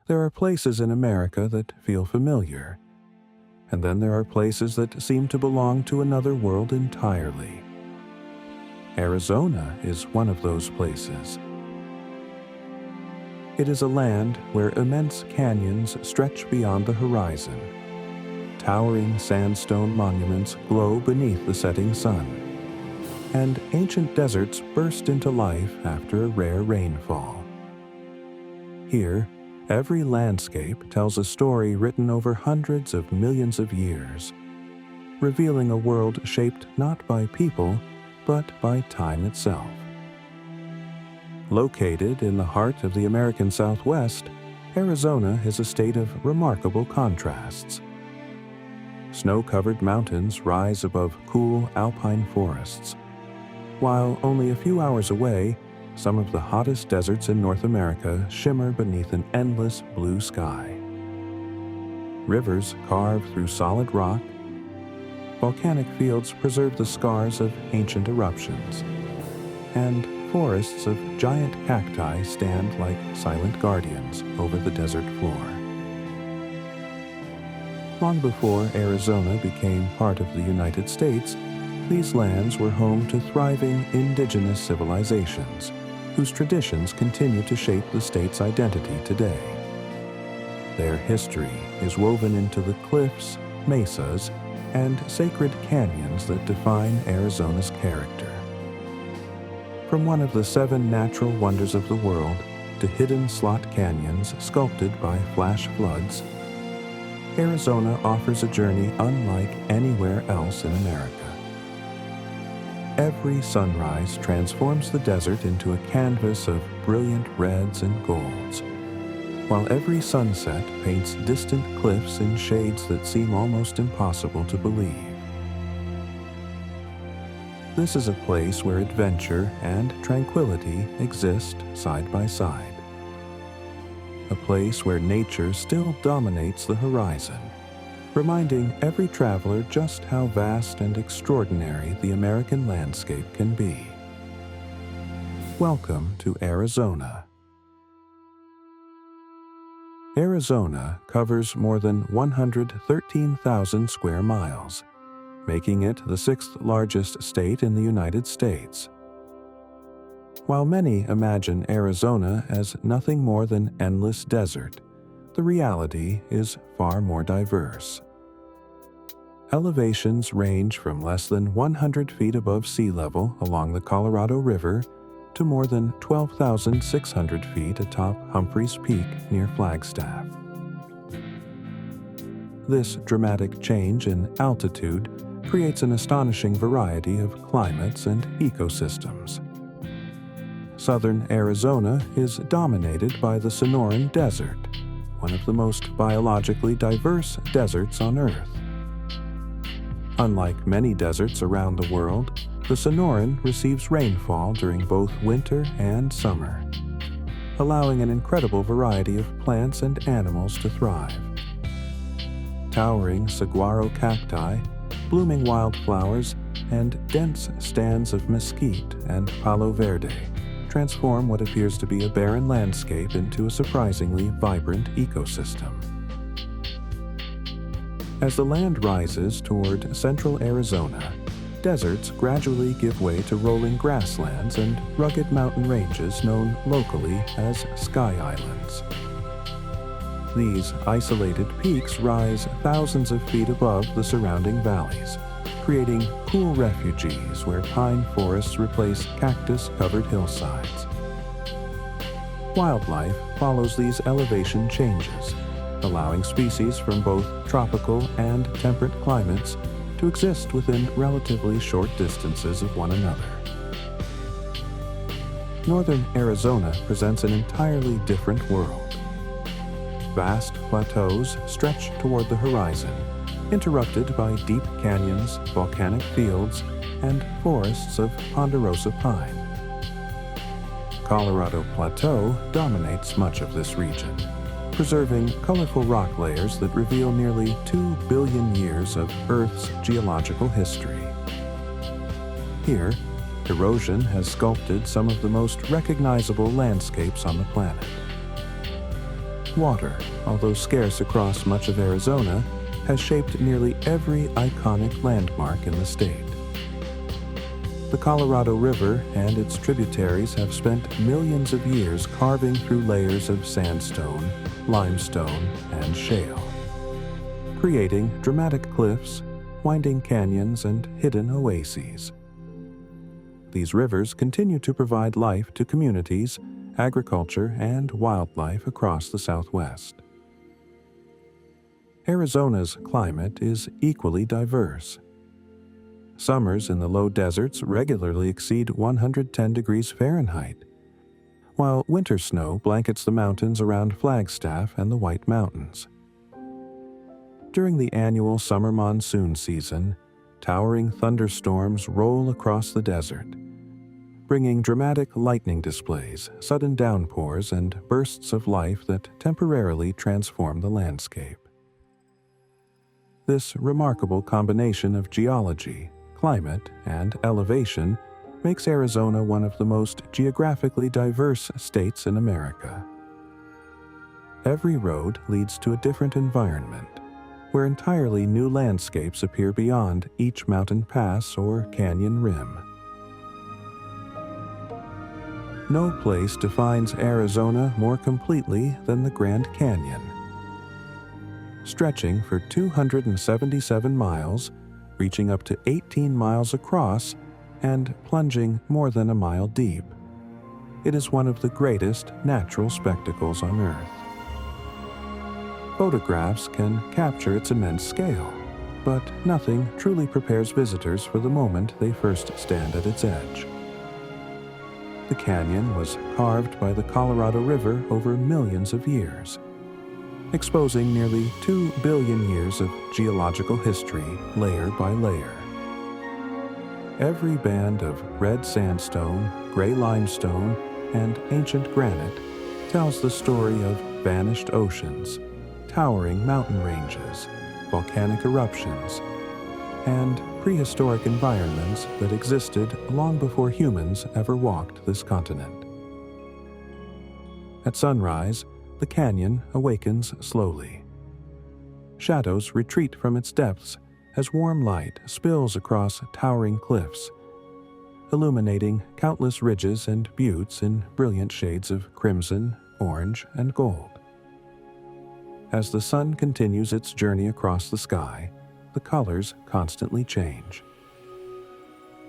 There are places in America that feel familiar, and then there are places that seem to belong to another world entirely. Arizona is one of those places. It is a land where immense canyons stretch beyond the horizon. Towering sandstone monuments glow beneath the setting sun, and ancient deserts burst into life after a rare rainfall. Here, every landscape tells a story written over hundreds of millions of years, revealing a world shaped not by people, but by time itself. Located in the heart of the American Southwest, Arizona is a state of remarkable contrasts. Snow-covered mountains rise above cool alpine forests, while only a few hours away, some of the hottest deserts in North America shimmer beneath an endless blue sky. Rivers carve through solid rock. Volcanic fields preserve the scars of ancient eruptions, and forests of giant cacti stand like silent guardians over the desert floor. Long before Arizona became part of the United States, these lands were home to thriving indigenous civilizations, whose traditions continue to shape the state's identity today. Their history is woven into the cliffs, mesas, and sacred canyons that define Arizona's character. From one of the 7 natural wonders of the world to hidden slot canyons sculpted by flash floods, Arizona offers a journey unlike anywhere else in America. Every sunrise transforms the desert into a canvas of brilliant reds and golds, while every sunset paints distant cliffs in shades that seem almost impossible to believe. This is a place where adventure and tranquility exist side by side. A place where nature still dominates the horizon, reminding every traveler just how vast and extraordinary the American landscape can be. Welcome to Arizona. Arizona covers more than 113,000 square miles, making it the 6th largest state in the United States. While many imagine Arizona as nothing more than endless desert, the reality is far more diverse. Elevations range from less than 100 feet above sea level along the Colorado River to more than 12,600 feet atop Humphreys Peak near Flagstaff. This dramatic change in altitude creates an astonishing variety of climates and ecosystems. Southern Arizona is dominated by the Sonoran Desert, one of the most biologically diverse deserts on Earth. Unlike many deserts around the world, the Sonoran receives rainfall during both winter and summer, allowing an incredible variety of plants and animals to thrive. Towering saguaro cacti, blooming wildflowers, and dense stands of mesquite and palo verde transform what appears to be a barren landscape into a surprisingly vibrant ecosystem. As the land rises toward central Arizona, deserts gradually give way to rolling grasslands and rugged mountain ranges known locally as Sky Islands. These isolated peaks rise thousands of feet above the surrounding valleys, creating cool refuges where pine forests replace cactus-covered hillsides. Wildlife follows these elevation changes, allowing species from both tropical and temperate climates to exist within relatively short distances of one another. Northern Arizona presents an entirely different world. Vast plateaus stretch toward the horizon, interrupted by deep canyons, volcanic fields, and forests of ponderosa pine. Colorado Plateau dominates much of this region, preserving colorful rock layers that reveal nearly 2 billion years of Earth's geological history. Here, erosion has sculpted some of the most recognizable landscapes on the planet. Water, although scarce across much of Arizona, has shaped nearly every iconic landmark in the state. The Colorado River and its tributaries have spent millions of years carving through layers of sandstone, limestone, and shale, creating dramatic cliffs, winding canyons, and hidden oases. These rivers continue to provide life to communities, agriculture, and wildlife across the Southwest. Arizona's climate is equally diverse. Summers in the low deserts regularly exceed 110 degrees Fahrenheit, while winter snow blankets the mountains around Flagstaff and the White Mountains. During the annual summer monsoon season, towering thunderstorms roll across the desert, bringing dramatic lightning displays, sudden downpours, and bursts of life that temporarily transform the landscape. This remarkable combination of geology, climate, and elevation makes Arizona one of the most geographically diverse states in America. Every road leads to a different environment, where entirely new landscapes appear beyond each mountain pass or canyon rim. No place defines Arizona more completely than the Grand Canyon. Stretching for 277 miles, reaching up to 18 miles across, and plunging more than a mile deep, it is one of the greatest natural spectacles on Earth. Photographs can capture its immense scale, but nothing truly prepares visitors for the moment they first stand at its edge. The canyon was carved by the Colorado River over millions of years, exposing nearly 2 billion years of geological history layer by layer. Every band of red sandstone, gray limestone, and ancient granite tells the story of vanished oceans, towering mountain ranges, volcanic eruptions, and prehistoric environments that existed long before humans ever walked this continent. At sunrise, the canyon awakens slowly. Shadows retreat from its depths as warm light spills across towering cliffs, illuminating countless ridges and buttes in brilliant shades of crimson, orange, and gold. As the sun continues its journey across the sky, the colors constantly change.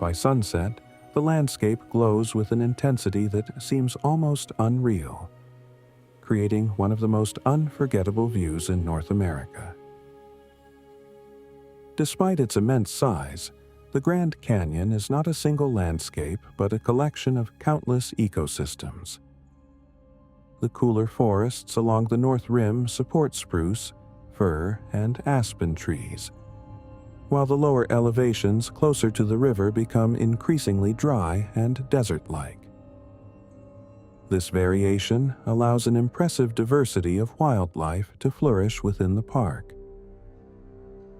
By sunset, the landscape glows with an intensity that seems almost unreal, creating one of the most unforgettable views in North America. Despite its immense size, the Grand Canyon is not a single landscape but a collection of countless ecosystems. The cooler forests along the north rim support spruce, fir, and aspen trees, while the lower elevations closer to the river become increasingly dry and desert-like. This variation allows an impressive diversity of wildlife to flourish within the park.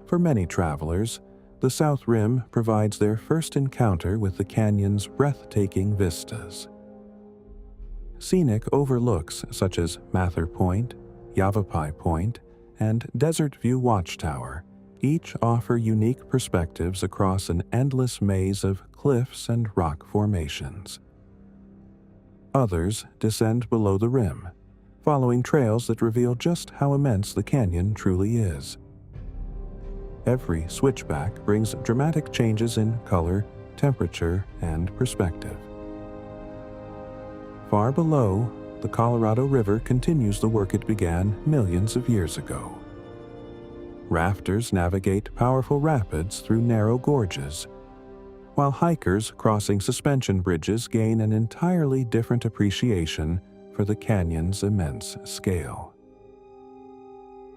For many travelers, the South Rim provides their first encounter with the canyon's breathtaking vistas. Scenic overlooks such as Mather Point, Yavapai Point, and Desert View Watchtower each offer unique perspectives across an endless maze of cliffs and rock formations. Others descend below the rim, following trails that reveal just how immense the canyon truly is. Every switchback brings dramatic changes in color, temperature, and perspective. Far below, the Colorado River continues the work it began millions of years ago. Rafters navigate powerful rapids through narrow gorges, while hikers crossing suspension bridges gain an entirely different appreciation for the canyon's immense scale.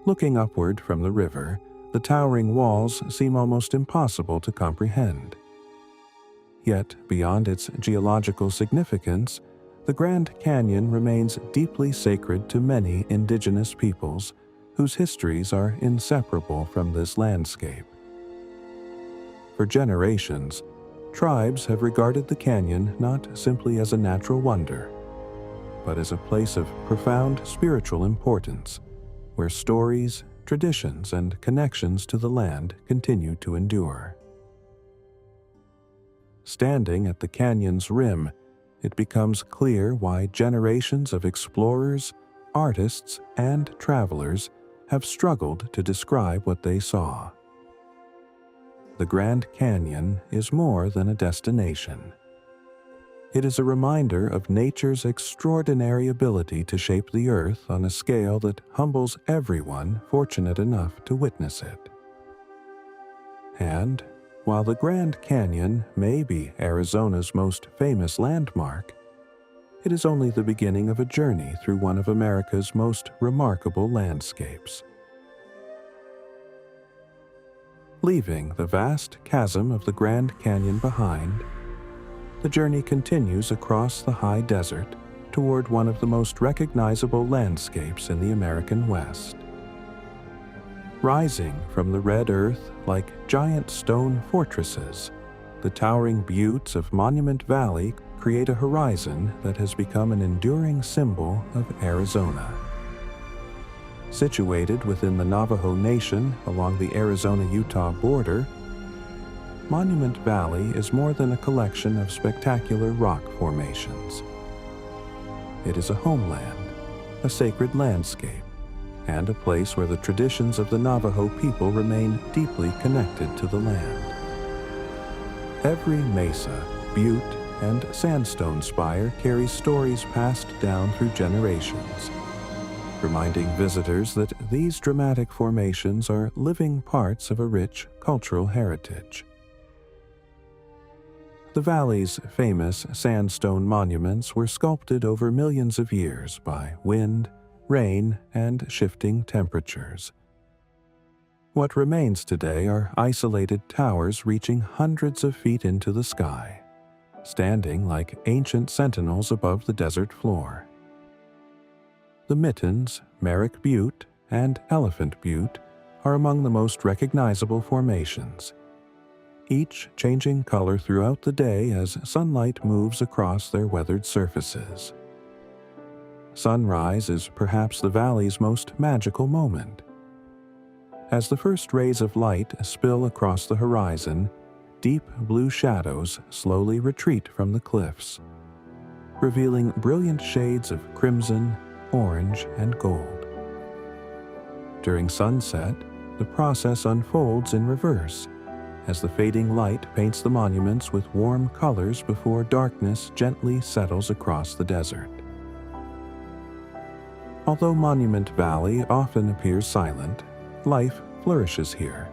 Looking upward from the river, the towering walls seem almost impossible to comprehend. Yet, beyond its geological significance, the Grand Canyon remains deeply sacred to many indigenous peoples whose histories are inseparable from this landscape. For generations, tribes have regarded the canyon not simply as a natural wonder, but as a place of profound spiritual importance, where stories, traditions, and connections to the land continue to endure. Standing at the canyon's rim, it becomes clear why generations of explorers, artists, and travelers have struggled to describe what they saw. The Grand Canyon is more than a destination. It is a reminder of nature's extraordinary ability to shape the earth on a scale that humbles everyone fortunate enough to witness it. And while the Grand Canyon may be Arizona's most famous landmark, it is only the beginning of a journey through one of America's most remarkable landscapes. Leaving the vast chasm of the Grand Canyon behind, the journey continues across the high desert toward one of the most recognizable landscapes in the American West. Rising from the red earth like giant stone fortresses, the towering buttes of Monument Valley create a horizon that has become an enduring symbol of Arizona. Situated within the Navajo Nation along the Arizona-Utah border, Monument Valley is more than a collection of spectacular rock formations. It is a homeland, a sacred landscape, and a place where the traditions of the Navajo people remain deeply connected to the land. Every mesa, butte, and sandstone spire carries stories passed down through generations, reminding visitors that these dramatic formations are living parts of a rich cultural heritage. The valley's famous sandstone monuments were sculpted over millions of years by wind, rain, and shifting temperatures. What remains today are isolated towers reaching hundreds of feet into the sky, standing like ancient sentinels above the desert floor. The Mittens, Merrick Butte, and Elephant Butte are among the most recognizable formations, each changing color throughout the day as sunlight moves across their weathered surfaces. Sunrise is perhaps the valley's most magical moment. As the first rays of light spill across the horizon, deep blue shadows slowly retreat from the cliffs, revealing brilliant shades of crimson, orange, and gold. During sunset, the process unfolds in reverse, as the fading light paints the monuments with warm colors before darkness gently settles across the desert. Although Monument Valley often appears silent, life flourishes here.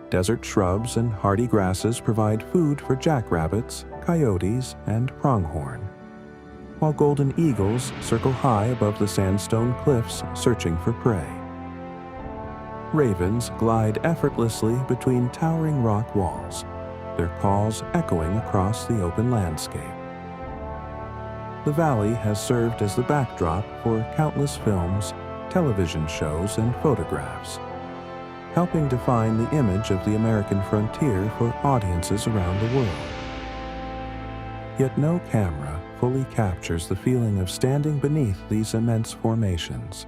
Desert shrubs and hardy grasses provide food for jackrabbits, coyotes, and pronghorn, while golden eagles circle high above the sandstone cliffs searching for prey. Ravens glide effortlessly between towering rock walls, their calls echoing across the open landscape. The valley has served as the backdrop for countless films, television shows, and photographs, helping define the image of the American frontier for audiences around the world. Yet no camera fully captures the feeling of standing beneath these immense formations,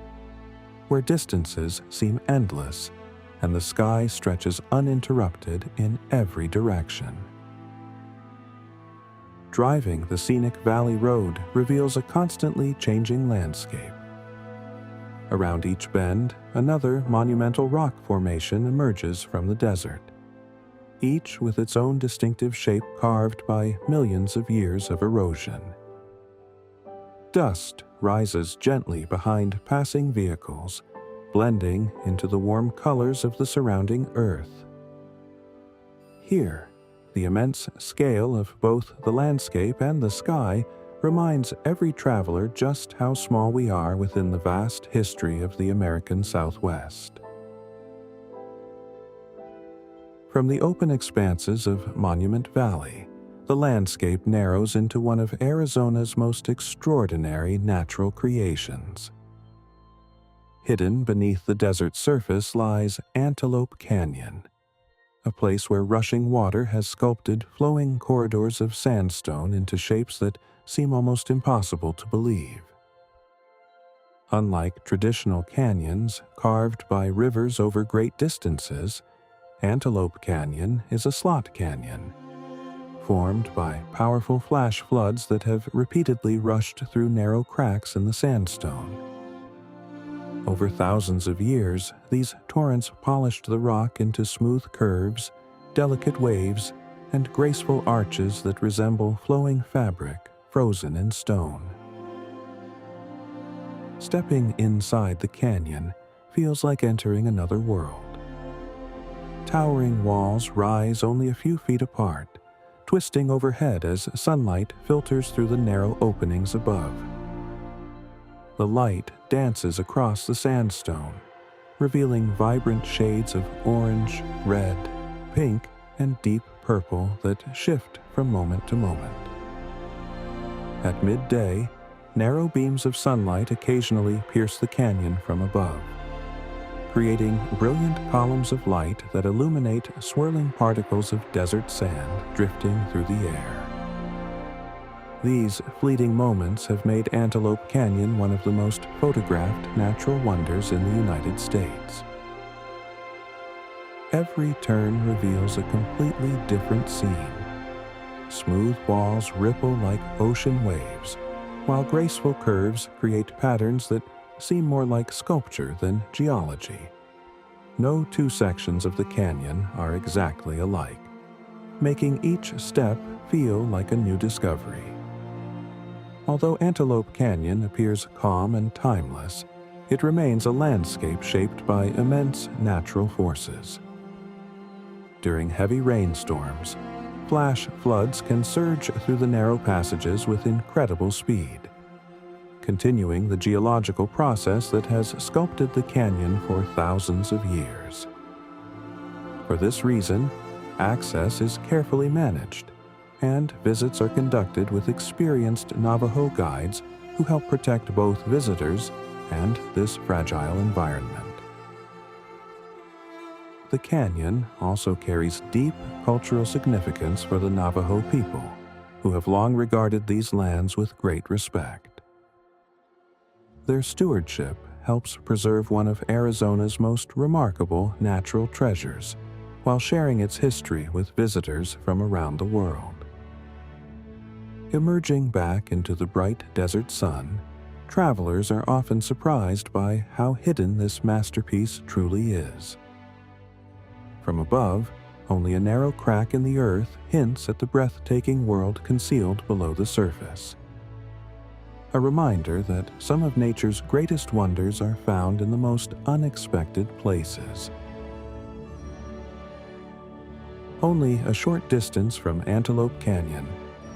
where distances seem endless and the sky stretches uninterrupted in every direction. Driving the scenic valley road reveals a constantly changing landscape. Around each bend, another monumental rock formation emerges from the desert, each with its own distinctive shape carved by millions of years of erosion. Dust rises gently behind passing vehicles, blending into the warm colors of the surrounding earth. Here, the immense scale of both the landscape and the sky reminds every traveler just how small we are within the vast history of the American Southwest. From the open expanses of Monument Valley, the landscape narrows into one of Arizona's most extraordinary natural creations. Hidden beneath the desert surface lies Antelope Canyon, a place where rushing water has sculpted flowing corridors of sandstone into shapes that seem almost impossible to believe. Unlike traditional canyons carved by rivers over great distances, Antelope Canyon is a slot canyon, formed by powerful flash floods that have repeatedly rushed through narrow cracks in the sandstone. Over thousands of years, these torrents polished the rock into smooth curves, delicate waves, and graceful arches that resemble flowing fabric frozen in stone. Stepping inside the canyon feels like entering another world. Towering walls rise only a few feet apart, twisting overhead as sunlight filters through the narrow openings above. The light dances across the sandstone, revealing vibrant shades of orange, red, pink, and deep purple that shift from moment to moment. At midday, narrow beams of sunlight occasionally pierce the canyon from above, creating brilliant columns of light that illuminate swirling particles of desert sand drifting through the air. These fleeting moments have made Antelope Canyon one of the most photographed natural wonders in the United States. Every turn reveals a completely different scene. Smooth walls ripple like ocean waves, while graceful curves create patterns that seem more like sculpture than geology. No two sections of the canyon are exactly alike, making each step feel like a new discovery. Although Antelope Canyon appears calm and timeless, it remains a landscape shaped by immense natural forces. During heavy rainstorms, flash floods can surge through the narrow passages with incredible speed, continuing the geological process that has sculpted the canyon for thousands of years. For this reason, access is carefully managed, and visits are conducted with experienced Navajo guides who help protect both visitors and this fragile environment. The canyon also carries deep cultural significance for the Navajo people, who have long regarded these lands with great respect. Their stewardship helps preserve one of Arizona's most remarkable natural treasures, while sharing its history with visitors from around the world. Emerging back into the bright desert sun, travelers are often surprised by how hidden this masterpiece truly is. From above, only a narrow crack in the earth hints at the breathtaking world concealed below the surface. A reminder that some of nature's greatest wonders are found in the most unexpected places. Only a short distance from Antelope Canyon,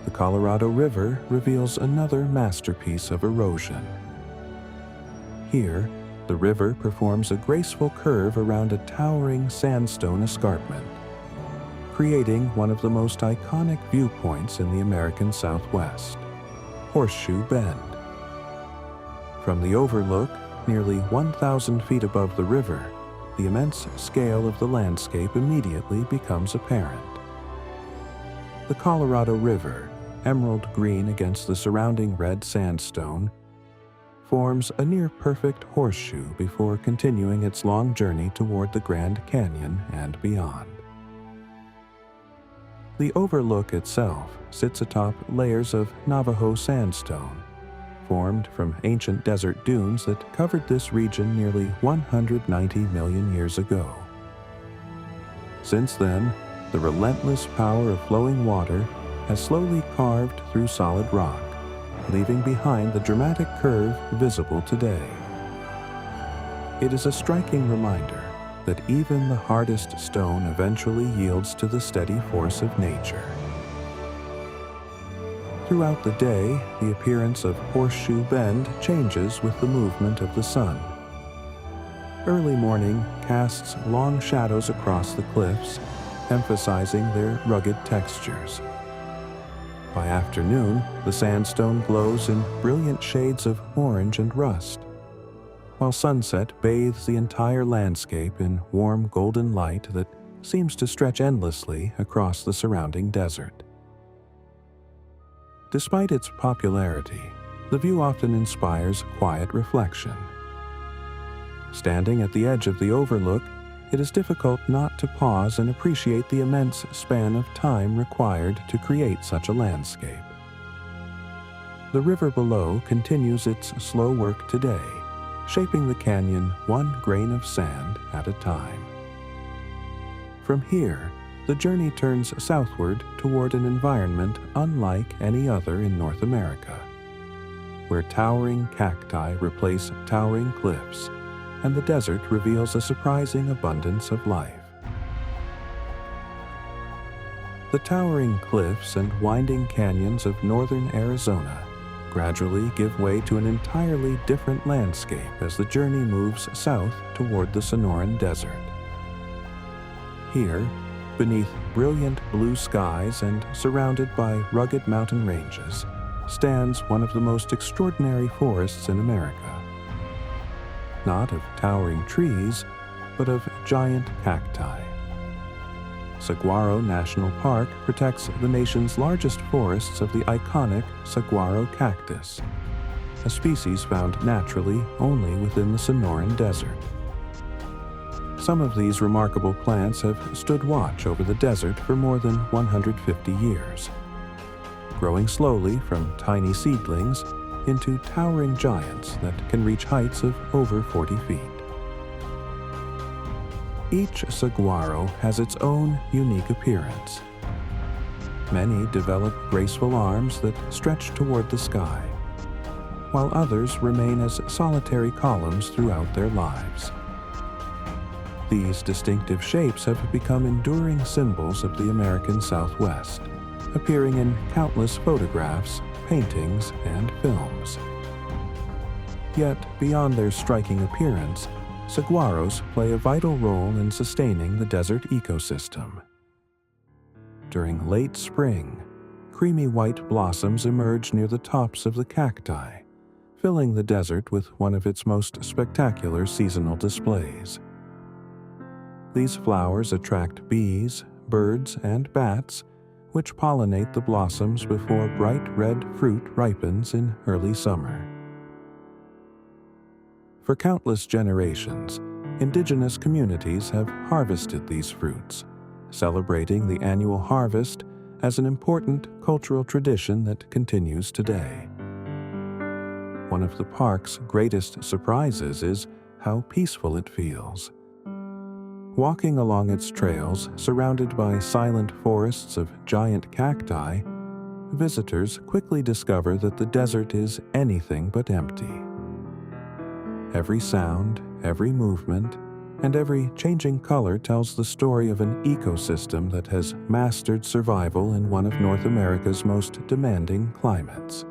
the Colorado River reveals another masterpiece of erosion. Here, the river performs a graceful curve around a towering sandstone escarpment, creating one of the most iconic viewpoints in the American Southwest, Horseshoe Bend. From the overlook, nearly 1,000 feet above the river, the immense scale of the landscape immediately becomes apparent. The Colorado River, emerald green against the surrounding red sandstone, forms a near-perfect horseshoe before continuing its long journey toward the Grand Canyon and beyond. The overlook itself sits atop layers of Navajo sandstone, formed from ancient desert dunes that covered this region nearly 190 million years ago. Since then, the relentless power of flowing water has slowly carved through solid rock, leaving behind the dramatic curve visible today. It is a striking reminder that even the hardest stone eventually yields to the steady force of nature. Throughout the day, the appearance of Horseshoe Bend changes with the movement of the sun. Early morning casts long shadows across the cliffs, emphasizing their rugged textures. By afternoon, the sandstone glows in brilliant shades of orange and rust, while sunset bathes the entire landscape in warm golden light that seems to stretch endlessly across the surrounding desert. Despite its popularity, the view often inspires quiet reflection. Standing at the edge of the overlook, it is difficult not to pause and appreciate the immense span of time required to create such a landscape. The river below continues its slow work today, shaping the canyon one grain of sand at a time. From here, the journey turns southward toward an environment unlike any other in North America, where towering cacti replace towering cliffs, and the desert reveals a surprising abundance of life. The towering cliffs and winding canyons of northern Arizona gradually give way to an entirely different landscape as the journey moves south toward the Sonoran Desert. Here, beneath brilliant blue skies and surrounded by rugged mountain ranges, stands one of the most extraordinary forests in America. Not of towering trees, but of giant cacti. Saguaro National Park protects the nation's largest forests of the iconic saguaro cactus, a species found naturally only within the Sonoran Desert. Some of these remarkable plants have stood watch over the desert for more than 150 years, growing slowly from tiny seedlings into towering giants that can reach heights of over 40 feet. Each saguaro has its own unique appearance. Many develop graceful arms that stretch toward the sky, while others remain as solitary columns throughout their lives. These distinctive shapes have become enduring symbols of the American Southwest, appearing in countless photographs, paintings, and films. Yet, beyond their striking appearance, saguaros play a vital role in sustaining the desert ecosystem. During late spring, creamy white blossoms emerge near the tops of the cacti, filling the desert with one of its most spectacular seasonal displays. These flowers attract bees, birds, and bats, which pollinate the blossoms before bright red fruit ripens in early summer. For countless generations, indigenous communities have harvested these fruits, celebrating the annual harvest as an important cultural tradition that continues today. One of the park's greatest surprises is how peaceful it feels. Walking along its trails, surrounded by silent forests of giant cacti, visitors quickly discover that the desert is anything but empty. Every sound, every movement, and every changing color tells the story of an ecosystem that has mastered survival in one of North America's most demanding climates.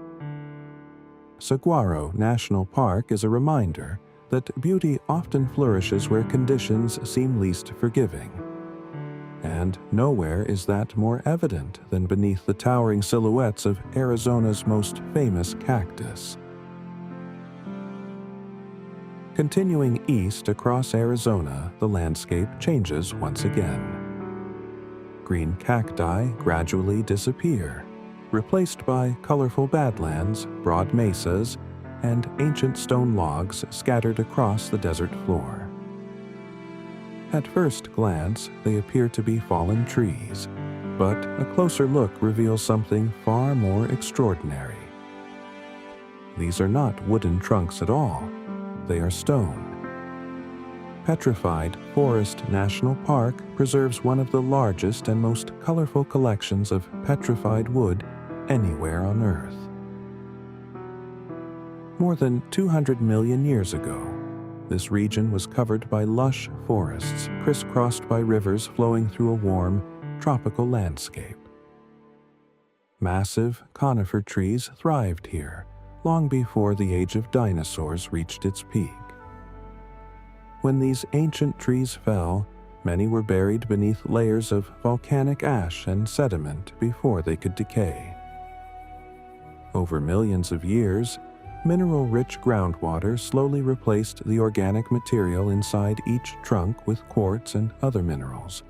Saguaro National Park is a reminder that beauty often flourishes where conditions seem least forgiving. And nowhere is that more evident than beneath the towering silhouettes of Arizona's most famous cactus. Continuing east across Arizona, the landscape changes once again. Green cacti gradually disappear, replaced by colorful badlands, broad mesas, and ancient stone logs scattered across the desert floor. At first glance, they appear to be fallen trees, but a closer look reveals something far more extraordinary. These are not wooden trunks at all. They are stone. Petrified Forest National Park preserves one of the largest and most colorful collections of petrified wood anywhere on Earth. More than 200 million years ago, this region was covered by lush forests crisscrossed by rivers flowing through a warm, tropical landscape. Massive conifer trees thrived here long before the age of dinosaurs reached its peak. When these ancient trees fell, many were buried beneath layers of volcanic ash and sediment before they could decay. Over millions of years, mineral-rich groundwater slowly replaced the organic material inside each trunk with quartz and other minerals,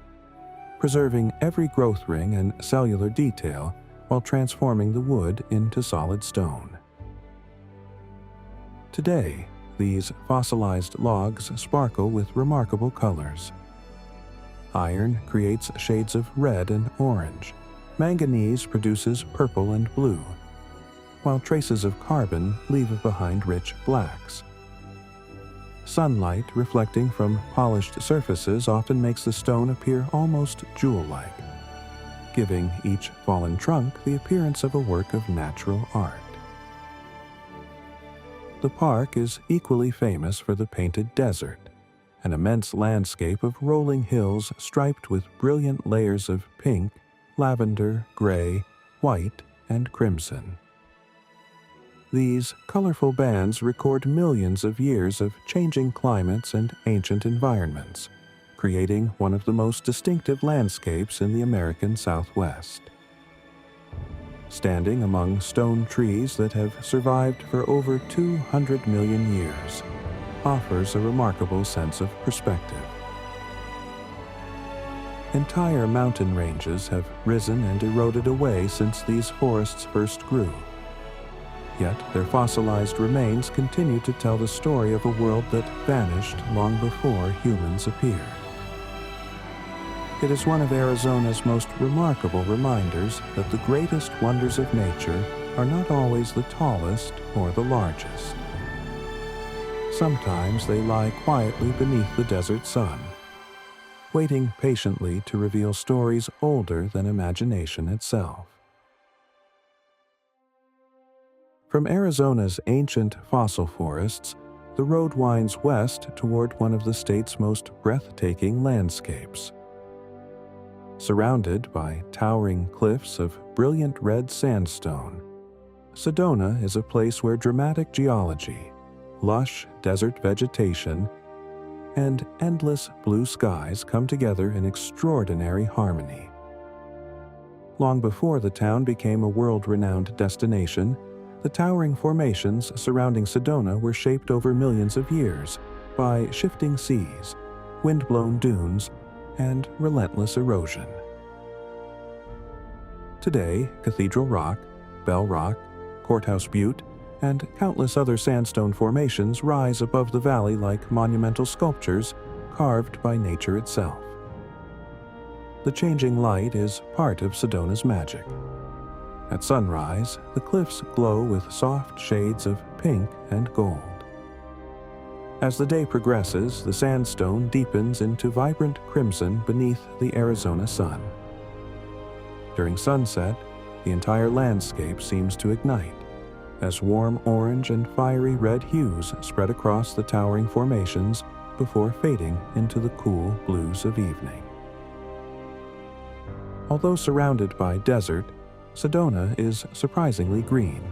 preserving every growth ring and cellular detail while transforming the wood into solid stone. Today, these fossilized logs sparkle with remarkable colors. Iron creates shades of red and orange. Manganese produces purple and blue, while traces of carbon leave behind rich blacks. Sunlight reflecting from polished surfaces often makes the stone appear almost jewel-like, giving each fallen trunk the appearance of a work of natural art. The park is equally famous for the Painted Desert, an immense landscape of rolling hills striped with brilliant layers of pink, lavender, gray, white, and crimson. These colorful bands record millions of years of changing climates and ancient environments, creating one of the most distinctive landscapes in the American Southwest. Standing among stone trees that have survived for over 200 million years, offers a remarkable sense of perspective. Entire mountain ranges have risen and eroded away since these forests first grew. Yet their fossilized remains continue to tell the story of a world that vanished long before humans appeared. It is one of Arizona's most remarkable reminders that the greatest wonders of nature are not always the tallest or the largest. Sometimes they lie quietly beneath the desert sun, waiting patiently to reveal stories older than imagination itself. From Arizona's ancient fossil forests, the road winds west toward one of the state's most breathtaking landscapes. Surrounded by towering cliffs of brilliant red sandstone, Sedona is a place where dramatic geology, lush desert vegetation, and endless blue skies come together in extraordinary harmony. Long before the town became a world-renowned destination, the towering formations surrounding Sedona were shaped over millions of years by shifting seas, wind-blown dunes, and relentless erosion. Today, Cathedral Rock, Bell Rock, Courthouse Butte, and countless other sandstone formations rise above the valley like monumental sculptures carved by nature itself. The changing light is part of Sedona's magic. At sunrise, the cliffs glow with soft shades of pink and gold. As the day progresses, the sandstone deepens into vibrant crimson beneath the Arizona sun. During sunset, the entire landscape seems to ignite, as warm orange and fiery red hues spread across the towering formations before fading into the cool blues of evening. Although surrounded by desert, Sedona is surprisingly green.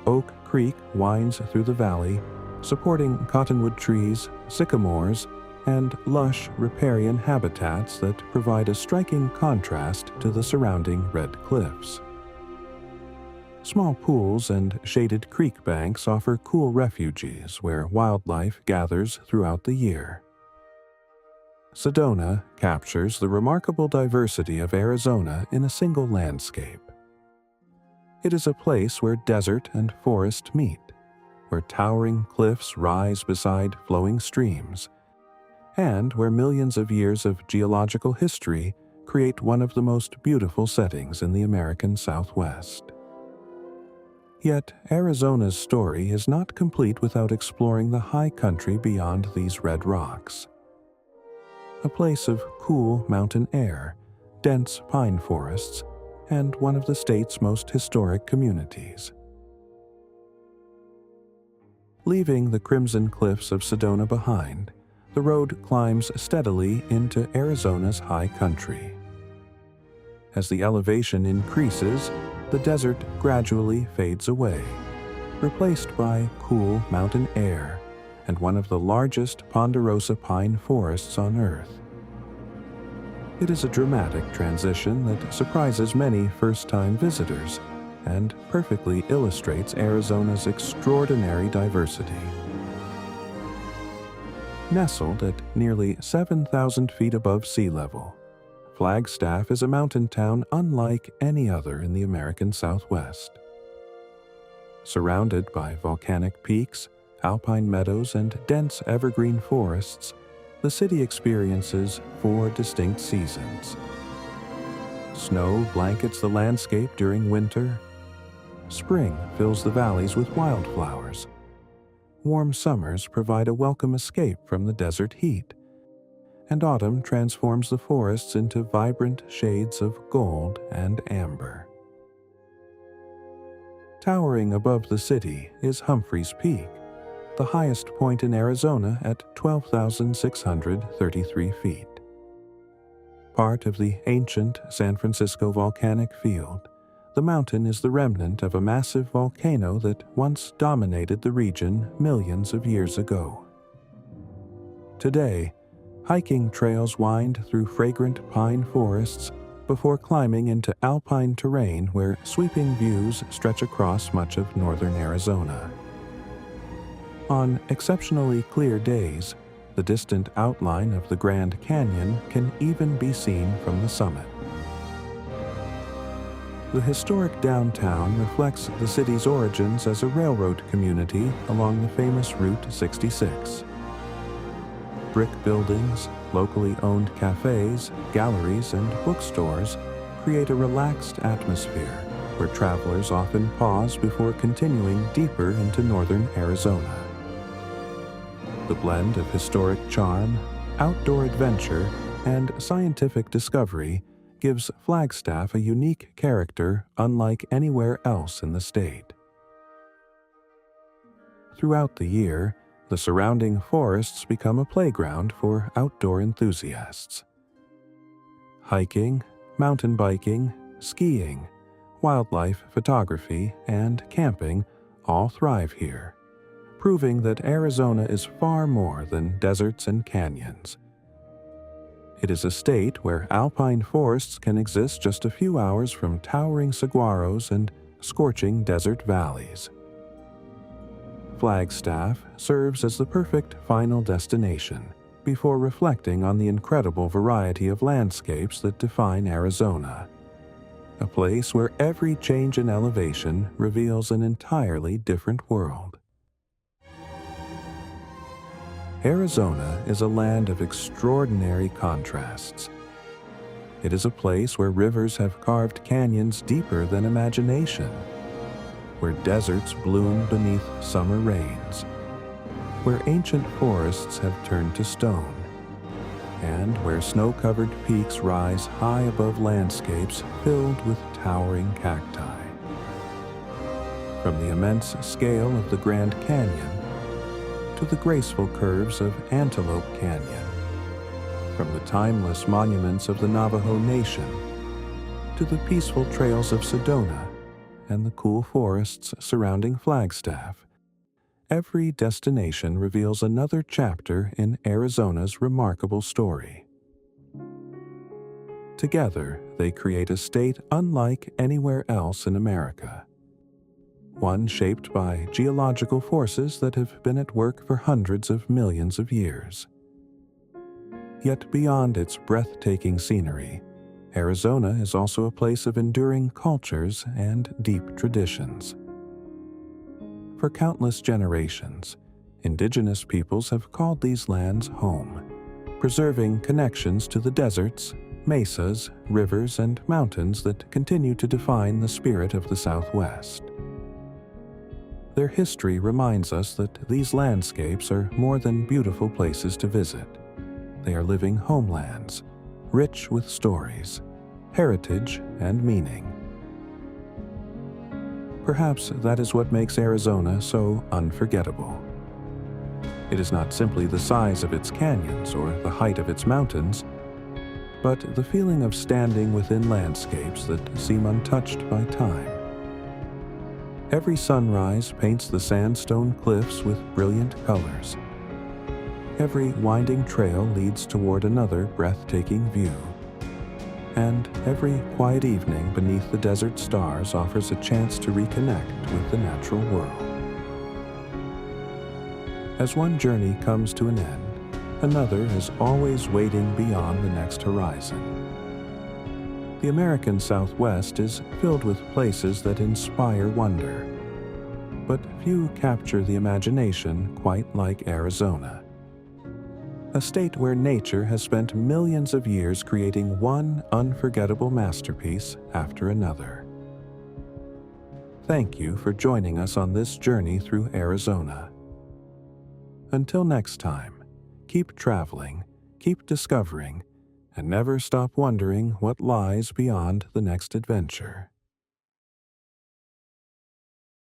Oak Creek winds through the valley, supporting cottonwood trees, sycamores, and lush riparian habitats that provide a striking contrast to the surrounding red cliffs. Small pools and shaded creek banks offer cool refuges where wildlife gathers throughout the year. Sedona captures the remarkable diversity of Arizona in a single landscape. It is a place where desert and forest meet, where towering cliffs rise beside flowing streams, and where millions of years of geological history create one of the most beautiful settings in the American Southwest. Yet, Arizona's story is not complete without exploring the high country beyond these red rocks. A place of cool mountain air, dense pine forests, and one of the state's most historic communities. Leaving the crimson cliffs of Sedona behind, the road climbs steadily into Arizona's high country. As the elevation increases, the desert gradually fades away, replaced by cool mountain air and one of the largest ponderosa pine forests on Earth. It is a dramatic transition that surprises many first-time visitors and perfectly illustrates Arizona's extraordinary diversity. Nestled at nearly 7,000 feet above sea level, Flagstaff is a mountain town unlike any other in the American Southwest. Surrounded by volcanic peaks, alpine meadows, and dense evergreen forests, the city experiences 4 distinct seasons. Snow blankets the landscape during winter. Spring fills the valleys with wildflowers. Warm summers provide a welcome escape from the desert heat. And autumn transforms the forests into vibrant shades of gold and amber. Towering above the city is Humphreys Peak, the highest point in Arizona at 12,633 feet. Part of the ancient San Francisco volcanic field, the mountain is the remnant of a massive volcano that once dominated the region millions of years ago. Today, hiking trails wind through fragrant pine forests before climbing into alpine terrain where sweeping views stretch across much of northern Arizona. On exceptionally clear days, the distant outline of the Grand Canyon can even be seen from the summit. The historic downtown reflects the city's origins as a railroad community along the famous Route 66. Brick buildings, locally owned cafes, galleries, and bookstores create a relaxed atmosphere where travelers often pause before continuing deeper into northern Arizona. The blend of historic charm, outdoor adventure, and scientific discovery gives Flagstaff a unique character unlike anywhere else in the state. Throughout the year, the surrounding forests become a playground for outdoor enthusiasts. Hiking, mountain biking, skiing, wildlife photography, and camping all thrive here, proving that Arizona is far more than deserts and canyons. It is a state where alpine forests can exist just a few hours from towering saguaros and scorching desert valleys. Flagstaff serves as the perfect final destination before reflecting on the incredible variety of landscapes that define Arizona, a place where every change in elevation reveals an entirely different world. Arizona is a land of extraordinary contrasts. It is a place where rivers have carved canyons deeper than imagination, where deserts bloom beneath summer rains, where ancient forests have turned to stone, and where snow-covered peaks rise high above landscapes filled with towering cacti. From the immense scale of the Grand Canyon to the graceful curves of Antelope Canyon, from the timeless monuments of the Navajo Nation to the peaceful trails of Sedona and the cool forests surrounding Flagstaff, every destination reveals another chapter in Arizona's remarkable story. Together, they create a state unlike anywhere else in America, one shaped by geological forces that have been at work for hundreds of millions of years. Yet beyond its breathtaking scenery, Arizona is also a place of enduring cultures and deep traditions. For countless generations, indigenous peoples have called these lands home, preserving connections to the deserts, mesas, rivers, and mountains that continue to define the spirit of the Southwest. Their history reminds us that these landscapes are more than beautiful places to visit. They are living homelands, rich with stories, heritage, and meaning. Perhaps that is what makes Arizona so unforgettable. It is not simply the size of its canyons or the height of its mountains, but the feeling of standing within landscapes that seem untouched by time. Every sunrise paints the sandstone cliffs with brilliant colors. Every winding trail leads toward another breathtaking view. And every quiet evening beneath the desert stars offers a chance to reconnect with the natural world. As one journey comes to an end, another is always waiting beyond the next horizon. The American Southwest is filled with places that inspire wonder, but few capture the imagination quite like Arizona. A state where nature has spent millions of years creating one unforgettable masterpiece after another. Thank you for joining us on this journey through Arizona. Until next time, keep traveling, keep discovering, and never stop wondering what lies beyond the next adventure.